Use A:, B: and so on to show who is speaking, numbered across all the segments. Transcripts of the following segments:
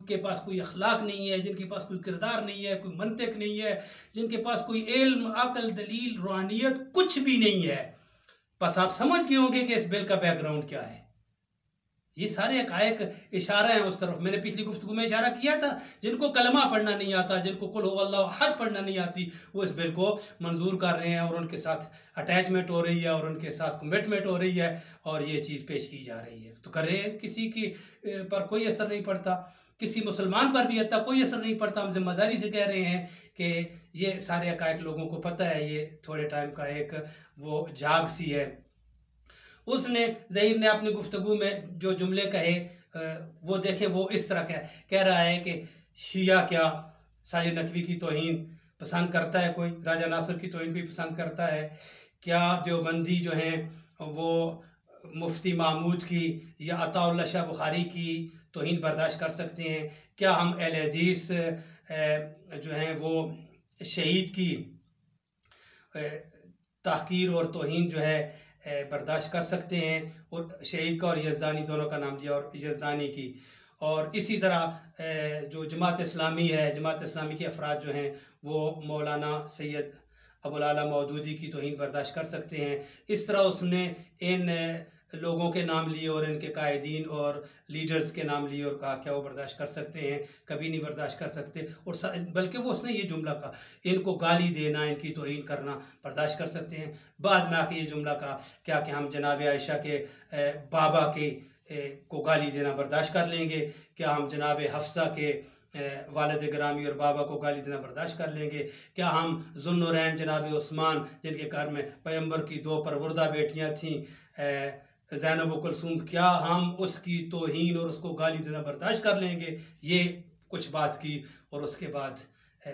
A: के पास कोई अखलाक नहीं है, जिनके पास कोई किरदार नहीं है, कोई मंतिक नहीं है, जिनके पास कोई इल्म, अक्ल, दलील, रूहानियत कुछ भी नहीं है। बस आप समझ गए होंगे कि इस बिल का बैकग्राउंड क्या है। ये सारे हक़ाइक़ इशारा है उस तरफ। मैंने पिछली गुफ्तगू में इशारा किया था, जिनको कलमा पढ़ना नहीं आता, जिनको कुल हुवल्लाहु अहद पढ़ना नहीं आती, वो इस बिल को मंजूर कर रहे हैं और उनके साथ अटैचमेंट हो रही है और उनके साथ कमिटमेंट हो रही है और ये चीज़ पेश की जा रही है। तो कर रहे हैं, किसी की पर कोई असर नहीं पड़ता, किसी मुसलमान पर भी हत्ता कोई असर नहीं पड़ता। हम जिम्मेदारी से कह रहे हैं कि ये सारे हक़ाइक़ लोगों को पता है, ये थोड़े टाइम का एक वो झाग सी है। उसने ज़हीर ने अपनी गुफ्तगू में जो जुमले कहे वो देखें, वो इस तरह कह रहा है कि शिया क्या साजिद नकवी की तौहीन पसंद करता है, कोई राजा नासिर की तौहीन कोई पसंद करता है क्या, देवबंदी जो हैं वो मुफ्ती महमूद की या अताउल्लाह शाह बुखारी की तौहीन बर्दाश्त कर सकते हैं, क्या हम अहले हदीस जो हैं वो शहीद की तहकीर और तौहीन जो है बर्दाश्त कर सकते हैं। और शहीद का और यज़दानी दोनों का नाम दिया, और यज़दानी की। और इसी तरह जो जमात इस्लामी है, जमात इस्लामी के अफराद जो हैं वो मौलाना सैयद अबुल आला मौदूदी की तौहीन बर्दाश्त कर सकते हैं। इस तरह उसने इन लोगों के नाम लिए और इनके कायदीन और लीडर्स के नाम लिए और कहा क्या वो बर्दाश्त कर सकते हैं, कभी नहीं बर्दाश्त कर सकते। और बल्कि वो उसने ये जुमला कहा, इनको गाली देना, इनकी तौहीन करना बर्दाश्त कर सकते हैं। बाद में आके ये जुमला कहा क्या कि हम जनाब आयशा के बाबा के को गाली देना बर्दाश्त कर लेंगे, क्या हम जनाब हफ्सा के वालिद गिरामी और बाबा को गाली देना बर्दाश्त कर लेंगे, क्या हम ज़ुन्नुरैन जनाब उस्मान जिनके घर में पैगंबर की 2 परवरदा बेटियां थीं ज़ैनब व कुलसूम, क्या हम उसकी तौहीन और उसको गाली देना बर्दाश्त कर लेंगे। ये कुछ बात की और उसके बाद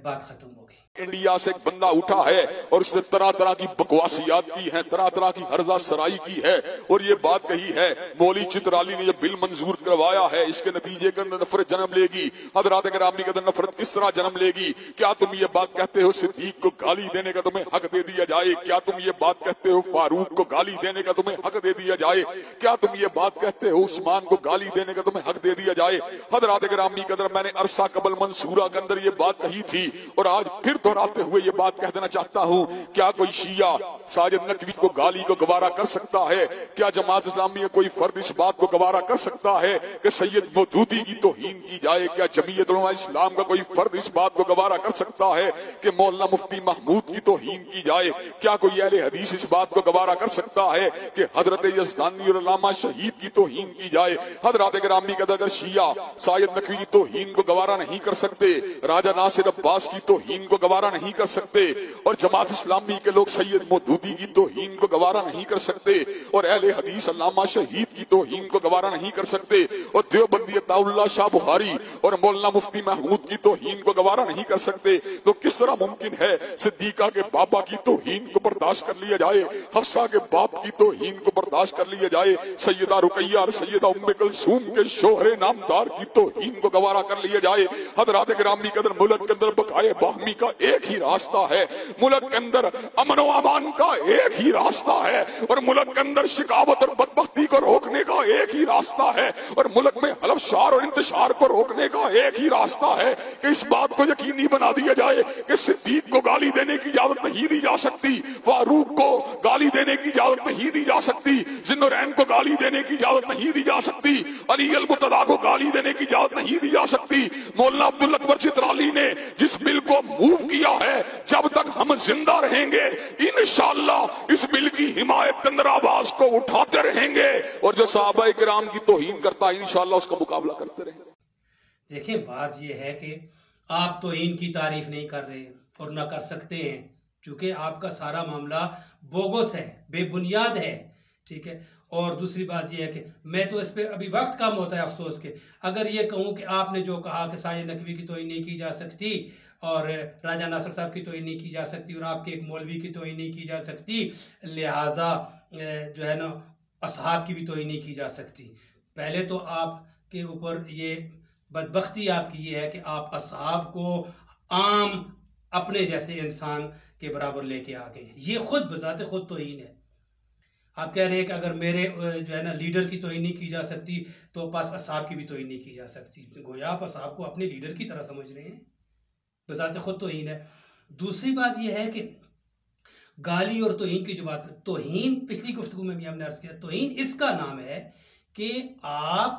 A: बात खत्म हो गई।
B: इंडिया से एक बंदा उठा है और उसने तरह तरह की बकवासियात की हैं, तरह तरह की हर्जा सराई की है और ये बात कही है मौली चित्राली ने ये बिल मंजूर करवाया है, इसके नतीजे के अंदर नफरत जन्म लेगी। हजरात गिरामी के अंदर नफरत किस तरह जन्म लेगी? क्या तुम ये बात कहते हो सिद्दीक को गाली देने का तुम्हें हक दे दिया जाए? क्या तुम ये बात कहते हो फारूक को गाली देने का तुम्हें हक दे दिया जाए? क्या तुम ये बात कहते हो उस्मान को गाली देने का तुम्हें हक दे दिया जाए? हजरात गिरामी के अंदर मैंने अरसा कबल मंसूरा के अंदर ये बात कही थी और आज फिर दोहराते हुए ये बात कह देना चाहता हूं, क्या कोई शिया साजिद नकवी को गाली को गवारा कर सकता है? क्या जमात इस्लामी में कोई फर्द इस बात को गवारा कर सकता है कि सैयद मौदूदी की तौहीन की जाए? क्या जमीयत उलमा इस्लाम का कोई फर्द इस बात को गवारा कर सकता है कि मौलाना मुफ्ती महमूद की तौहीन की जाए? क्या कोई अहले हदीस इस बात को गवारा कर सकता है कि हजरत यज़दानी और अल्लामा शहीद की तौहीन की जाए? हजरत गिरामी के अगर शिया साजिद नकवी की तौहीन को गवारा नहीं कर सकते, राजा नासिर अब्बास की तौहीन को गवारा नहीं कर सकते और जमात इस्लामी के लोग सैयद मौदूदी की तौहीन को गवारा नहीं कर सकते और अहले हदीस अल्लामा शहीद की तौहीन को गवारा नहीं कर सकते और देवबंदी अताउल्लाह शाह बुखारी और मौलाना मुफ्ती महमूद की तौहीन को गवारा नहीं कर सकते, तो किस तरह मुमकिन है सिद्दीका के बाबा की तौहीन को बर्दाश्त कर लिया जाए, हफ्सा के बाप की तौहीन को बर्दाश्त कर लिया जाए, सैयदा रुकैया और सैयदा उम्मे कुलसूम के शोहरे नामदार की तौहीन को गवारा कर लिया जाए? हजरात गिरामी के अंदर मुल्क के अंदर बकाए बाहमी का एक ही रास्ता है, मुल्क के अंदर अमन व अमान का एक ही रास्ता है और मुल्क के अंदर शिकावत और बदबख्ती को रोकने का एक ही रास्ता है और मुल्क में हलफशार और इंतशार को रोकने का एक ही रास्ता है कि इस बात को यकीनी बना दिया जाए कि सिद्दीक को गाली देने की इजाजत नहीं दी जा सकती, फारूक को गाली देने की इजाजत नहीं दी जा सकती, ज़ुन्नुरैन को गाली देने की इजाजत नहीं दी जा सकती, अली अल मुर्तज़ा को गाली देने की इजाजत नहीं दी जा सकती। मौलाना अब्दुल अकबर चित्राली ने जिस बिल को मूव किया है, जब तक हम जिंदा रहेंगे इंशाअल्लाह इस बिल की हिमायत के अंदर आवाज को उठाते रहेंगे और जो सहाबाए किराम की तौहीन करता है इंशाअल्लाह उसका मुकाबला करते रहेंगे।
A: देखिए बात यह है कि आप तौहीन की तारीफ नहीं कर रहे और ना कर सकते हैं क्योंकि आपका सारा मामला बोगस है, बेबुनियाद है, ठीक है। और दूसरी बात यह है कि मैं तो इस पर अभी वक्त कम होता है अफसोस के, अगर ये कहूँ कि आपने जो कहा कि साजिद नकवी की तौहीन नहीं की जा सकती और राजा नासिर साहब की तौहीन नहीं की जा सकती और आपके एक मौलवी की तौहीन नहीं की जा सकती, लिहाजा जो है ना असहाब की भी तौहीन नहीं की जा सकती। पहले तो आपके ऊपर ये बदबख्ती आपकी ये है कि आप असहाब को आम अपने जैसे इंसान के बराबर लेके आ गए, ये खुद बजाते खुद तौहीन है। आप कह रहे हैं कि अगर मेरे जो है ना लीडर की तौहीन नहीं की जा सकती तो पास असहाब की भी तौहीन नहीं की जा सकती। गोया आप असहाब को अपने लीडर की तरह समझ रहे हैं, बजाते खुद तौहीन है। दूसरी बात यह है कि गाली और तौहीन की जो बात, तौहीन पिछली गुफ्तगू में भी हमने अर्ज किया, तौहीन इसका नाम है कि आप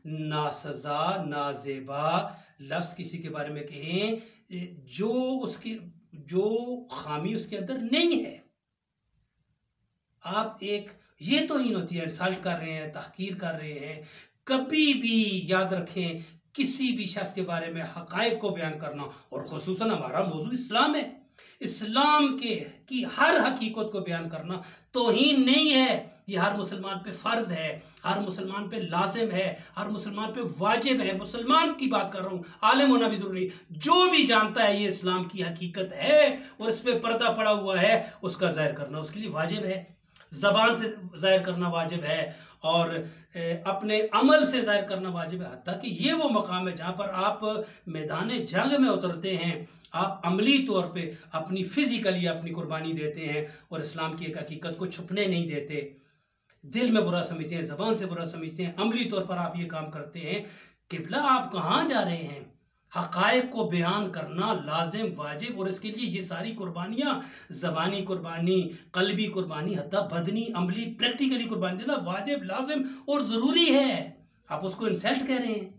A: नासजा नाजेबा लफ्ज़ किसी के बारे में कहें जो खामी उसके अंदर नहीं है। आप एक ये तौहीन होती है, इंसल्ट कर रहे हैं, तहकीर कर रहे हैं। कभी भी याद रखें, किसी भी शख्स के बारे में हकायक को बयान करना, और खुसूसन हमारा मौजू इस्लाम है, इस्लाम की हर हकीकत को बयान करना तौहीन नहीं है। ये हर मुसलमान पे फ़र्ज है, हर मुसलमान पे लाजिम है, हर मुसलमान पे वाजिब है। मुसलमान की बात कर रहा हूँ, आलिम होना भी ज़रूरी। जो भी जानता है ये इस्लाम की हकीकत है और इस पर पर्दा पड़ा हुआ है, उसका ज़ाहिर करना उसके लिए वाजिब है। ज़बान से ज़ाहिर करना वाजिब है और अपने अमल से ज़ाहिर करना वाजिब है। हत्ता कि ये वो मकाम है जहाँ पर आप मैदान जंग में उतरते हैं, आप अमली तौर पे अपनी फिजिकली अपनी कुर्बानी देते हैं और इस्लाम की एक हकीकत को छुपने नहीं देते। दिल में बुरा समझते हैं, ज़बान से बुरा समझते हैं, अमली तौर पर आप ये काम करते हैं। किबला आप कहाँ जा रहे हैं? हक़ाइक़ को बयान करना लाजिम वाजिब, और इसके लिए ये सारी कुर्बानियाँ, ज़बानी कुर्बानी, क़ल्बी कुर्बानी, हत्ता बदनी अमली प्रैक्टिकली कुर्बानी देना वाजिब लाजिम और ज़रूरी है। आप उसको इंसल्ट कह रहे हैं।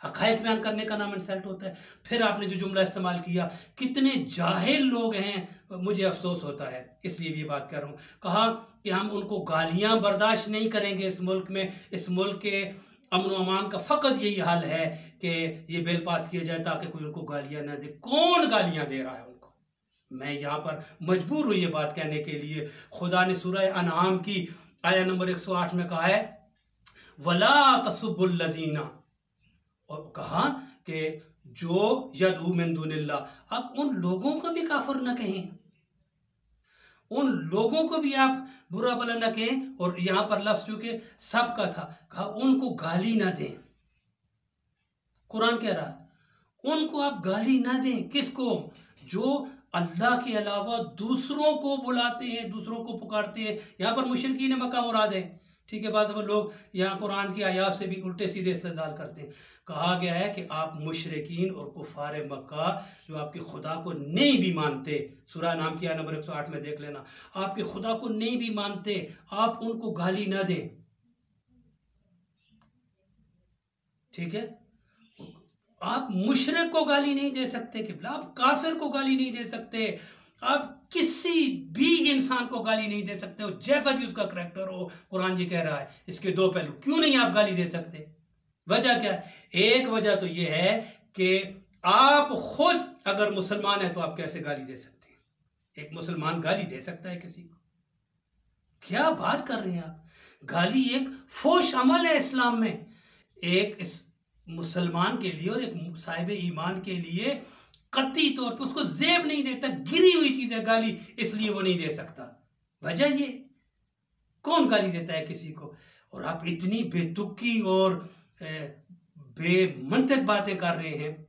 A: हक़ाइक़ बयान करने का नाम इंसल्ट होता है। फिर आपने जो जुमला इस्तेमाल किया, कितने जाहिल लोग हैं, मुझे अफसोस होता है, इसलिए भी ये बात कर रहा हूँ। कहा कि हम उनको गालियाँ बर्दाश्त नहीं करेंगे इस मुल्क में, इस मुल्क के अमन अमान का फ़कत यही हाल है कि ये बिल पास किया जाए ताकि कोई उनको गालियाँ ना दे। कौन गालियाँ दे रहा है उनको? मैं यहाँ पर मजबूर हूँ ये बात कहने के लिए। खुदा ने सूरह अनआम की आया नंबर 108 में कहा है, वला तसुब्बुल लज़ीना, और कहा कि जो यदऊ मिन दुनिल्लाह, अब उन लोगों को भी काफिर न कहें, उन लोगों को भी आप बुरा भला न कहें। और यहां पर लफ्ज़ चूंकि सबका था, कहा उनको गाली ना दें। कुरान कह रहा है उनको आप गाली ना दें। किसको? जो अल्लाह के अलावा दूसरों को बुलाते हैं, दूसरों को पुकारते हैं। यहाँ पर मुशरिकीन मक्का मुराद है, ठीक है। बाद लोग यहाँ कुरान की आयात से भी उल्टे सीधे इस्तेदलाल करते हैं। कहा गया है कि आप मुशरिकीन और कुफार मक्का जो आपके खुदा को नहीं भी मानते, सूरह नाम की आयत नंबर 108 में देख लेना, आपके खुदा को नहीं भी मानते, आप उनको गाली ना दें, ठीक है। आप मुशरिक को गाली नहीं दे सकते, किबला आप काफिर को गाली नहीं दे सकते, आप किसी भी इंसान को गाली नहीं दे सकते हो, जैसा भी उसका करैक्टर हो। कुरान जी कह रहा है इसके दो पहलू। क्यों नहीं आप गाली दे सकते? वजह क्या है? एक वजह तो यह है कि आप खुद अगर मुसलमान है तो आप कैसे गाली दे सकते हैं? एक मुसलमान गाली दे सकता है किसी को? क्या बात कर रहे हैं आप? गाली एक फोश अमल है इस्लाम में। एक इस मुसलमान के लिए और एक साहिब ईमान के लिए कतई तौर पर उसको जेब नहीं देता, गिरी हुई चीज है गाली, इसलिए वो नहीं दे सकता। वजह ये, कौन गाली देता है किसी को? और आप इतनी बेतुकी और बेमंतक बातें कर रहे हैं।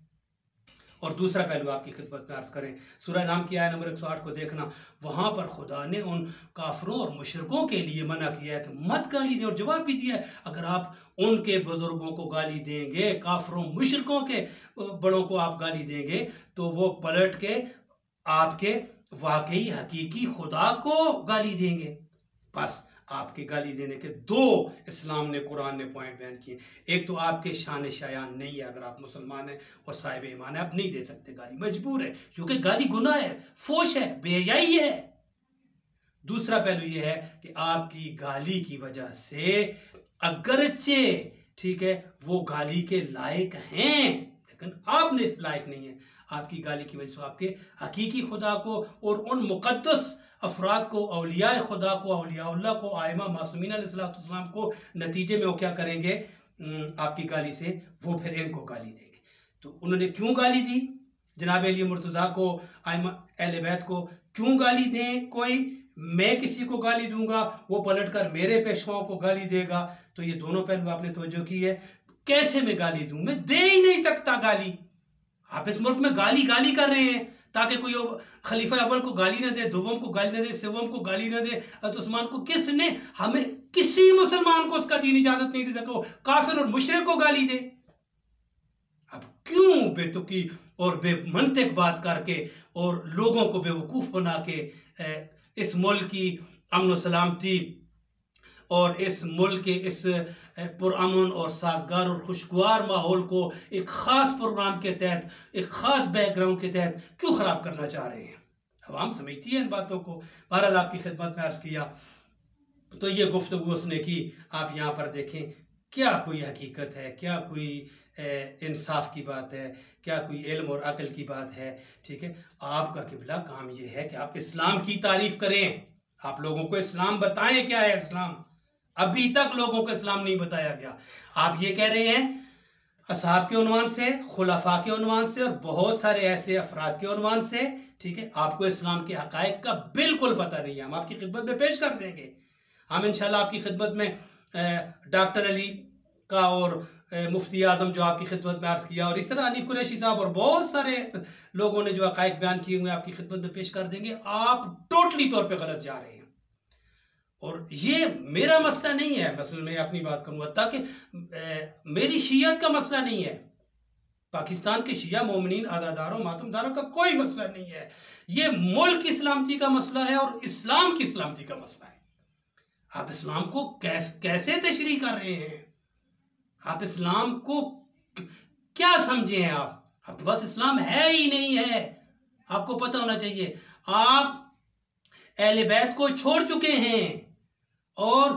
A: और दूसरा पहलू आपकी खिदमत में अर्ज करें, सूरह नाम की आयत नंबर 108 को देखना, वहां पर खुदा ने उन काफरों और मुशरिकों के लिए मना किया है कि मत गाली दे, और जवाब भी दिया है अगर आप उनके बुजुर्गों को गाली देंगे, काफरों मुशरिकों के बड़ों को आप गाली देंगे, तो वो पलट के आपके वाकई हकीकी खुदा को गाली देंगे। बस आपके गाली देने के दो इस्लाम ने, कुरान ने पॉइंट बयान किए। एक तो आपके शान शायान नहीं है, अगर आप मुसलमान हैं और साहिब ईमान है, आप नहीं दे सकते गाली, मजबूर है, क्योंकि गाली गुनाह है, फोश है, बेहयाई है। दूसरा पहलू यह है कि आपकी गाली की वजह से अगरचे, ठीक है, वो गाली के लायक हैं, लेकिन आपने इस लायक नहीं है। आपकी गाली की वजह से आपके हकीकी खुदा को और उन मुकद्दस अफराद को, औलिया खुदा को, औलियाउल्लाह को, आइमा मासूमीन अलैहिस्सलाम को, नतीजे में वो क्या करेंगे? आपकी गाली से वो फिर इनको गाली देंगे। तो उन्होंने क्यों गाली दी? जनाब अली मुर्तज़ा को, आइमा अहले बैत को क्यों गाली दें? कोई, मैं किसी को गाली दूंगा, वो पलटकर मेरे पेशवाओं को गाली देगा। तो ये दोनों पहलू आपने तवज्जो की है। कैसे मैं गाली दूं? मैं दे ही नहीं सकता गाली। आप इस मुल्क में गाली गाली कर रहे हैं, ताकि कोई खलीफा अव्वल को गाली ना दे, दुवम को गाली ना दे, सिवम को गाली ना दे, हज़रत उस्मान को। किसने हमें, किसी मुसलमान को उसका दीन इजाजत नहीं दे सको काफिर और मुशरिक को गाली दे। अब क्यों बेतुकी और बेमंतिक बात करके और लोगों को बेवकूफ़ बना के इस मुल्क की अमन सलामती और इस मुल्क के इस पुरअमन और साजगार और खुशगवार माहौल को एक ख़ास प्रोग्राम के तहत, एक ख़ास बैकग्राउंड के तहत क्यों ख़राब करना चाह रहे हैं। अवाम समझती है इन बातों को। बहरहाल आपकी खिदमत में अर्ज़ किया तो ये गुफ्तगू उसने की। आप यहाँ पर देखें, क्या कोई हकीकत है, क्या कोई इंसाफ की बात है, क्या कोई इल्म और अक्ल की बात है। ठीक है, आपका किबला काम ये है कि आप इस्लाम की तारीफ करें, आप लोगों को इस्लाम बताएं क्या है इस्लाम। अभी तक लोगों को इस्लाम नहीं बताया गया। आप ये कह रहे हैं असहाब के उन्वान से, खुलाफा के उन्वान से और बहुत सारे ऐसे अफराद के उन्वान से, ठीक है, आपको इस्लाम के हकायक का बिल्कुल पता नहीं है। हम आपकी खिदमत में पेश कर देंगे। हम इंशाल्लाह आपकी खिदमत में डॉक्टर अली का और मुफ्ती आजम जो आपकी खिदमत में अर्ज किया और इस तरह अनीफ कुरैशी साहब और बहुत सारे लोगों ने जो हकायक बयान किए हुए आपकी खिदमत में पेश कर देंगे। आप टोटली तौर पे गलत जा रहे हैं और ये मेरा मसला नहीं है। मसलन मैं अपनी बात करूँगा ताकि मेरी शियत का मसला नहीं है, पाकिस्तान के शिया मोमिनीन आज़ादारों मातमदारों का कोई मसला नहीं है। ये मुल्क की सलामती का मसला है और इस्लाम की सलामती का मसला है। आप इस्लाम को कैसे तशरीह कर रहे हैं? आप इस्लाम को क्या समझे हैं? आपके पास इस्लाम है ही नहीं है। आपको पता होना चाहिए आप अहले बैत को छोड़ चुके हैं और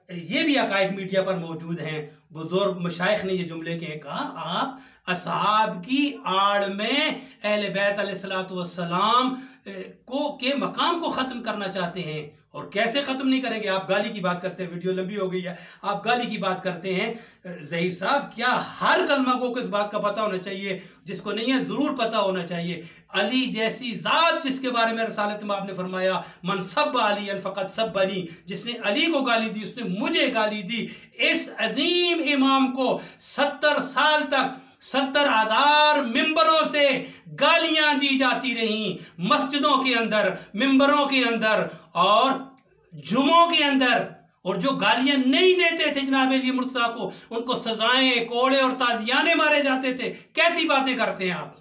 A: ये भी अकायद मीडिया पर मौजूद हैं। बुजुर्ग मशाइख ने ये जुमले के कहा, आप असहाब की आड़ में अहले बैत अलैहिस्सलातु वस्सलाम को के मकाम को ख़त्म करना चाहते हैं। और कैसे ख़त्म नहीं करेंगे? आप गाली की बात करते हैं, वीडियो लंबी हो गई है, आप गाली की बात करते हैं। ज़हीर साहब, क्या हर कलमा को इस बात का पता होना चाहिए? जिसको नहीं है ज़रूर पता होना चाहिए। अली जैसी ज़ात जिसके बारे में रसालत में आपने फरमाया, मन सब अली फ़कत सब बनी, जिसने अली को गाली दी उसने मुझे गाली दी। इस अजीम इमाम को 70 साल तक 70,000 मिंबरों से गालियां दी जाती रहीं, मस्जिदों के अंदर, मिंबरों के अंदर और जुमों के अंदर। और जो गालियां नहीं देते थे जनाब अली मुर्तज़ा को, उनको सजाएं, कोड़े और ताजियाने मारे जाते थे। कैसी बातें करते हैं आप?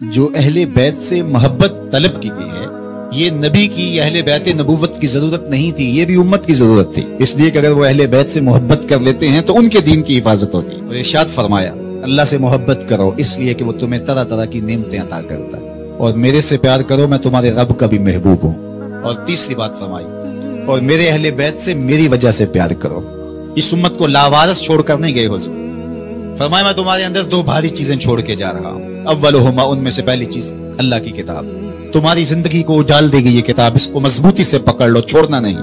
C: जो अहले बैत से मोहब्बत तलब की गई है, ये नबी की अहले बैत नबूवत की जरूरत नहीं थी, ये भी उम्मत की जरूरत थी। इसलिए कि अगर वो अहले बैत से मोहब्बत कर लेते हैं तो उनके दीन की हिफाजत होती है। और इरशाद फरमाया, अल्लाह से मोहब्बत करो इसलिए कि वो तुम्हें तरह तरह की नेमतें अता करता है, और मेरे से प्यार करो, मैं तुम्हारे रब का भी महबूब हूँ। और तीसरी बात फरमाई, और मेरे अहले बैत से मेरी वजह से प्यार करो। इस उम्मत को लावारस छोड़कर नहीं गए हुजूर। फरमाया, मैं तुम्हारे अंदर 2 भारी चीजें छोड़ के जा रहा हूँ। अव्वलुहुमा, उनमें से पहली चीज अल्लाह की किताब। तुम्हारी जिंदगी को उजाल देगी ये किताब, इसको मजबूती से पकड़ लो, छोड़ना नहीं।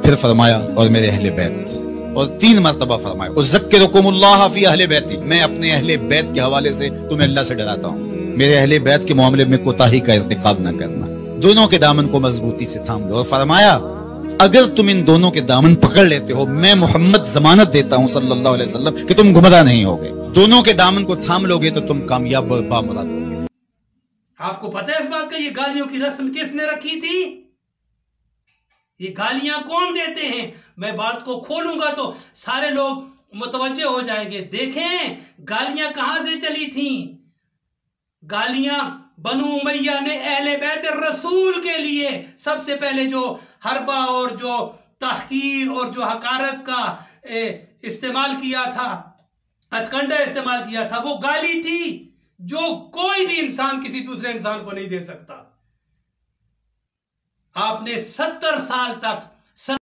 C: फिर फरमाया, और मेरे अहले बैत। और 3 मरतबा फरमाया, उज़क्किरुकुमुल्लाह फी अहले बैती, मैं अपने अहले बैत के हवाले से तुम्हें अल्लाह से डराता हूँ। मेरे अहले बैत के मामले में कोताही का इर्तिकाब न करना, दोनों के दामन को मजबूती से थाम लो। और फरमाया, अगर तुम इन दोनों के दामन पकड़ लेते हो, मैं मोहम्मद जमानत देता हूँ सल्लल्लाहु अलैहि वसल्लम कि तुम गुमराह नहीं होगे। दोनों के दामन को थाम लोगे तो तुम कामयाब और बामुराद होगे।
A: आपको पता है इस बात का, ये गालियों की रस्म किसने रखी थी? ये गालियां कौन देते हैं? मैं बात को खोलूंगा तो सारे लोग मुतवज्जे हो जाएंगे। देखें गालियां कहां से चली थी। गालियां बनु उमैया ने अहले बैत रसूल के लिए सबसे पहले जो हरबा और जो तहकीर और जो हकारत का इस्तेमाल किया था, हथकंडा इस्तेमाल किया था, वो गाली थी जो कोई भी इंसान किसी दूसरे इंसान को नहीं दे सकता। आपने 70 साल तक